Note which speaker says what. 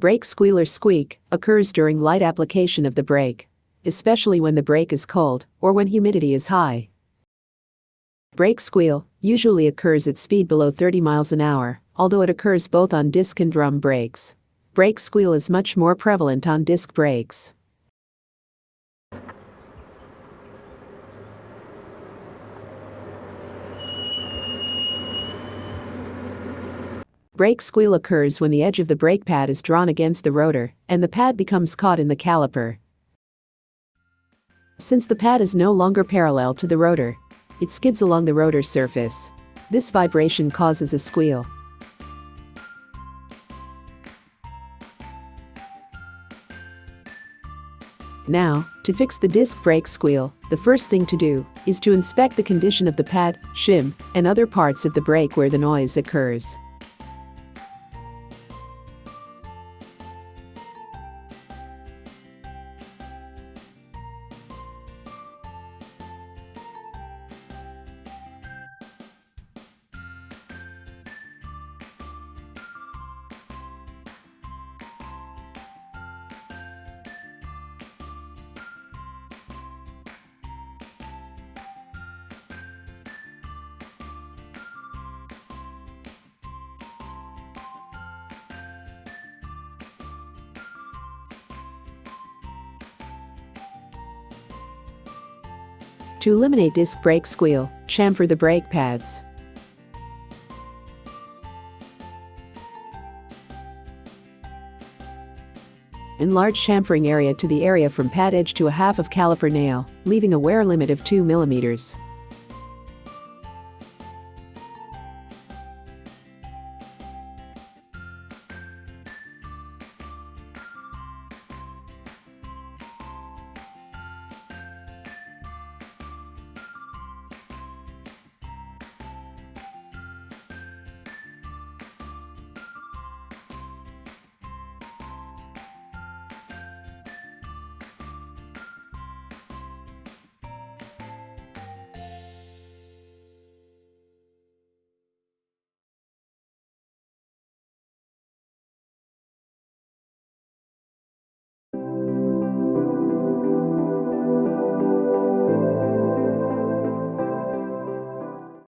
Speaker 1: Brake squeal or squeak occurs during light application of the brake, especially when the brake is cold or when humidity is high. Brake squeal usually occurs at speed below 30 miles an hour, although it occurs both on disc and drum brakes. Brake squeal is much more prevalent on disc brakes. Brake squeal occurs when the edge of the brake pad is drawn against the rotor, and the pad becomes caught in the caliper. Since the pad is no longer parallel to the rotor, it skids along the rotor surface. This vibration causes a squeal. Now, to fix the disc brake squeal, the first thing to do is to inspect the condition of the pad, shim, and other parts of the brake where the noise occurs. To eliminate disc brake squeal, chamfer the brake pads. Enlarge chamfering area to the area from pad edge to a half of caliper nail, leaving a wear limit of 2 mm.